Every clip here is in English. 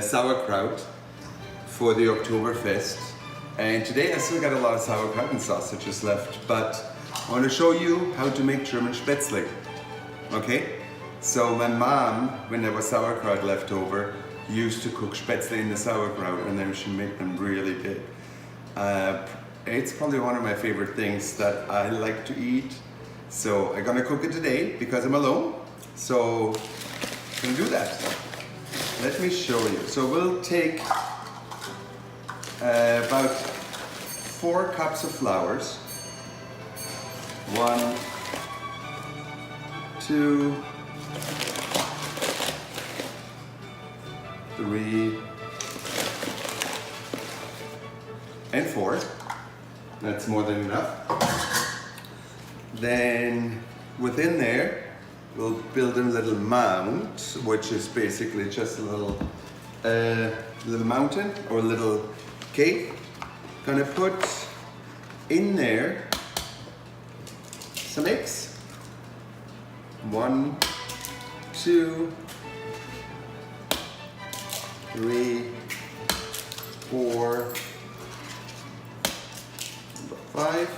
Sauerkraut for the Oktoberfest, and today I still got a lot of sauerkraut and sausages left, but I want to show you how to make German Spätzle. Okay, so my mom, when there was sauerkraut left over, used to cook Spätzle in the sauerkraut, and then she made them really big. It's probably one of my favorite things that I like to eat, so I'm gonna cook it today because I'm alone, so I'm gonna do that. Let me show you. So we'll take about 4 cups of flours. 1, 2, 3, and 4. That's more than enough. Then within there, we'll build a little mound, which is basically just a little mountain or a little cave. Gonna put in there some eggs. 1, 2, 3, 4, 5,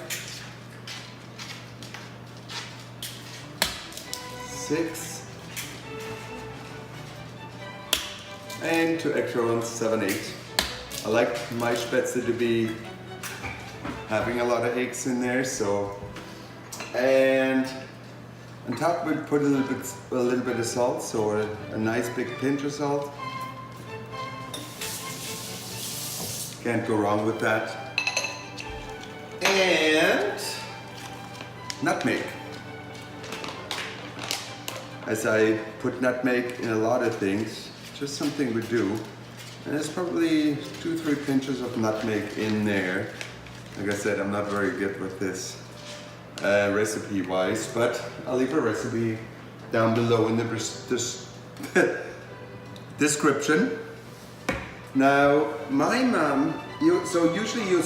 6, and 2 extra ones, 7, 8. I like my Spätzle to be having a lot of eggs in there, so. And on top we'll put a little bit of salt, so a nice big pinch of salt. Can't go wrong with that. And nutmeg. As I put nutmeg in a lot of things, just something we do. And there's probably 2-3 pinches of nutmeg in there. Like I said, I'm not very good with this recipe-wise, but I'll leave a recipe down below in the description. Now, my mom, so usually you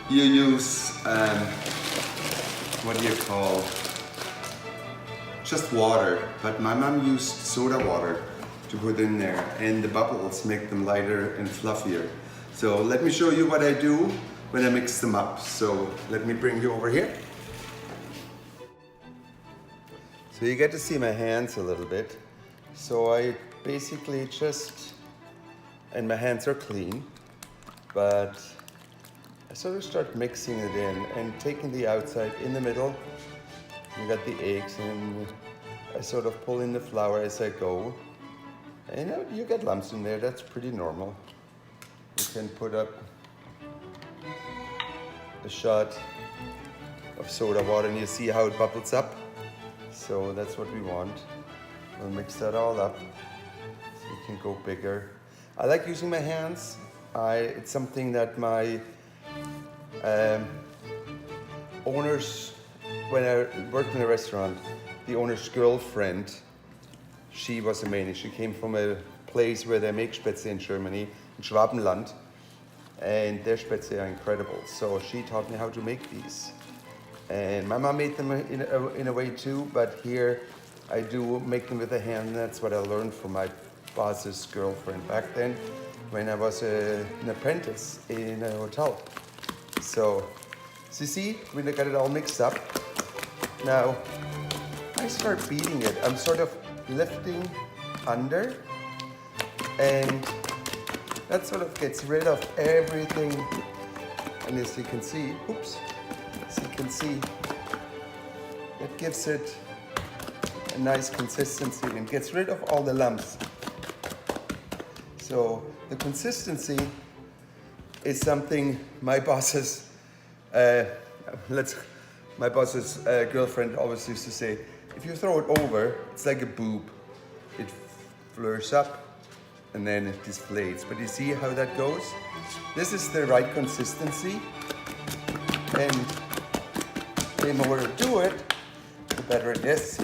use, what do you call? Just water, but my mom used soda water to put in there, and the bubbles make them lighter and fluffier. So let me show you what I do when I mix them up. So let me bring you over here. So you get to see my hands a little bit. So I basically just, and my hands are clean, but I sort of start mixing it in and taking the outside in the middle. You got the eggs, and I sort of pull in the flour as I go. And you get lumps in there, that's pretty normal. You can put up a shot of soda water and you see how it bubbles up. So that's what we want. We'll mix that all up so it can go bigger. I like using my hands. It's something that my owners, when I worked in a restaurant, the owner's girlfriend, she was amazing. She came from a place where they make Spätzle in Germany, in Schwabenland, and their Spätzle are incredible. So she taught me how to make these. And my mom made them in a way too, but here I do make them with a hand. That's what I learned from my boss's girlfriend back then when I was an apprentice in a hotel. So you see, we got it all mixed up. Now, I start beating it. I'm sort of lifting under, and that sort of gets rid of everything. And as you can see, it gives it a nice consistency and gets rid of all the lumps. So the consistency is something my bosses, let's My boss's girlfriend always used to say, if you throw it over, it's like a boob. It flares up and then it deflates. But you see how that goes? This is the right consistency. And the more you do it, the better it is.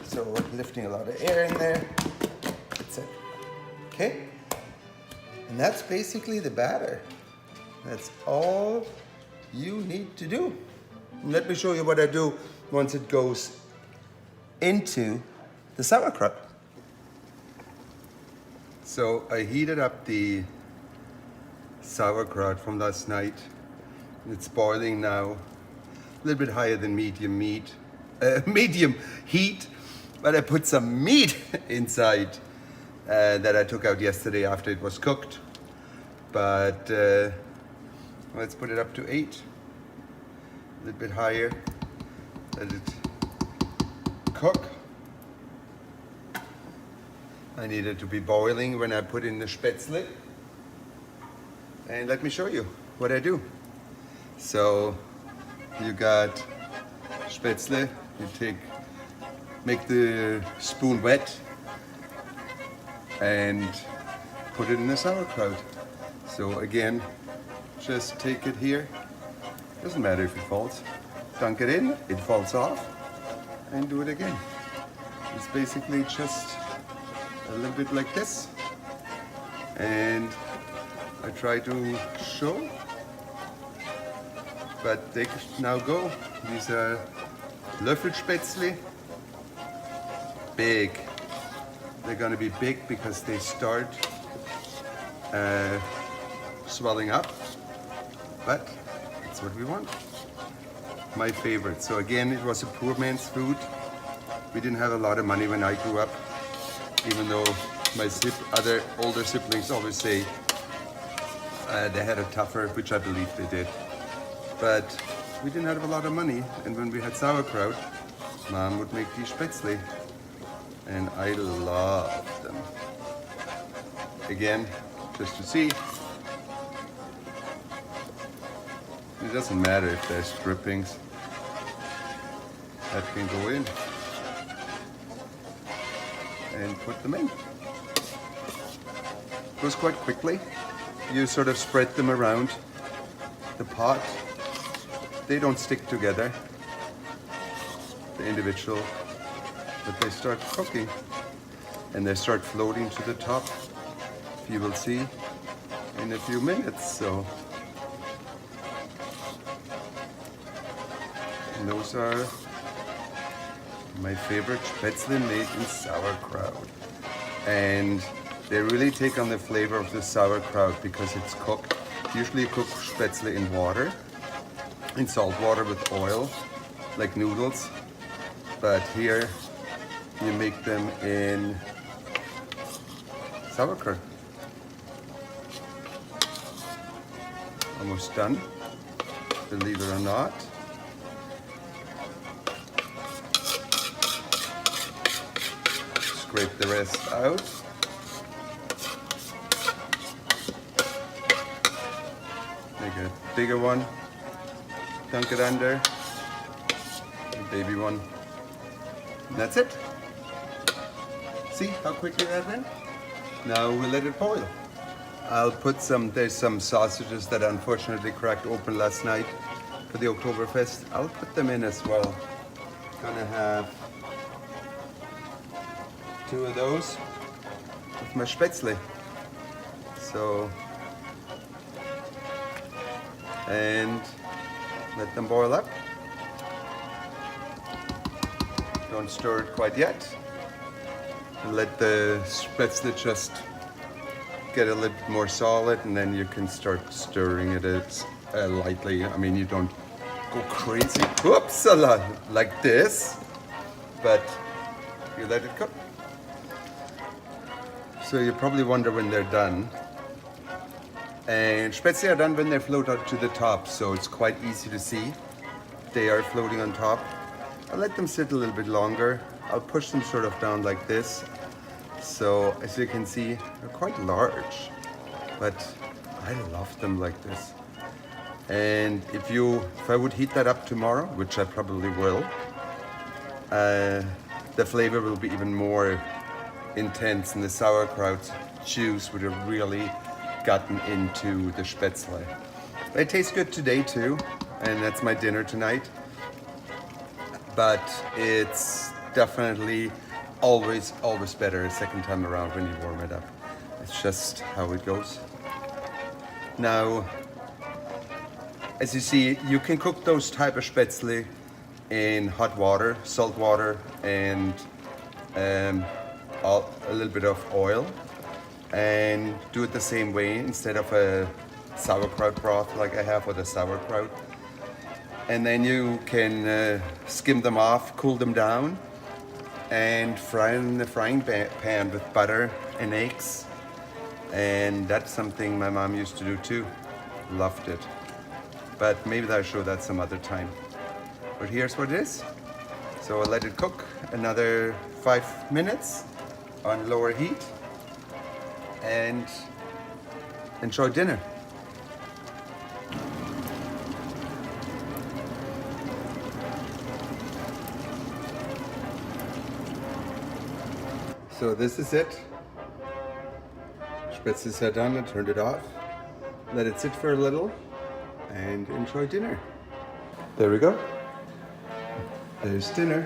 So we're lifting a lot of air in there. That's it. Okay? And that's basically the batter. That's all you need to do. And let me show you what I do once it goes into the sauerkraut. So I heated up the sauerkraut from last night. It's boiling now, a little bit higher than medium heat, but I put some meat inside that I took out yesterday after it was cooked. But let's put it up to 8, a little bit higher, let it cook. I need it to be boiling when I put in the Spätzle. And let me show you what I do. So you got Spätzle, you make the spoon wet and put it in the sauerkraut. So again, just take it here. Doesn't matter if it falls. Dunk it in, it falls off, and do it again. It's basically just a little bit like this. And I try to show, but they now go. These are Löffelspätzle. Big. They're gonna be big because they start swelling up, but that's what we want. My favorite. So again, it was a poor man's food. We didn't have a lot of money when I grew up, even though my other older siblings always say they had it tougher, which I believe they did. But we didn't have a lot of money, and when we had sauerkraut, Mom would make these Spätzle, and I loved them. Again, just to see. It doesn't matter if there's drippings. That can go in. And put them in. Goes quite quickly. You sort of spread them around the pot. They don't stick together, the individual, but they start cooking and they start floating to the top. You will see in a few minutes. So and those are my favorite Spätzle made in sauerkraut. And they really take on the flavor of the sauerkraut because it's cooked. Usually you cook Spätzle in water, in salt water with oil, like noodles. But here you make them in sauerkraut. Almost done, believe it or not. Scrape the rest out. Make a bigger one, dunk it under, a baby one. And that's it. See how quickly that went? Now we'll let it boil. I'll put there's some sausages that unfortunately cracked open last night for the Oktoberfest. I'll put them in as well. Gonna have 2 of those with my Spätzle. So, and let them boil up. Don't stir it quite yet. And let the Spätzle just get a little bit more solid, and then you can start stirring it lightly. I mean, you don't go crazy, whoopsala, like this, but you let it cook. So you probably wonder when they're done. And Spätzle are done when they float out to the top, so it's quite easy to see. They are floating on top. I'll let them sit a little bit longer. I'll push them sort of down like this. So as you can see, they're quite large, but I love them like this. And if I would heat that up tomorrow, which I probably will, the flavor will be even more intense, and the sauerkraut juice would have really gotten into the Spätzle. It tastes good today too, and that's my dinner tonight. But it's definitely always better a second time around when you warm it up. It's just how it goes. Now, as you see, you can cook those type of Spätzle in hot water, salt water, and a little bit of oil, and do it the same way instead of a sauerkraut broth like I have with a sauerkraut. And then you can skim them off, cool them down, and fry in the frying pan with butter and eggs. And that's something my mom used to do too. Loved it. But maybe I'll show that some other time. But here's what it is. So I'll let it cook another 5 minutes on lower heat and enjoy dinner. So this is it. Spätzle are done. I turned it off. Let it sit for a little and enjoy dinner. There we go. There's dinner.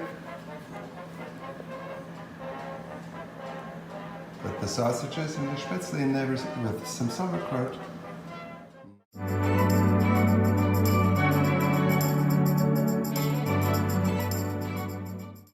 Put the sausages and the Spätzle in there with some sauerkraut.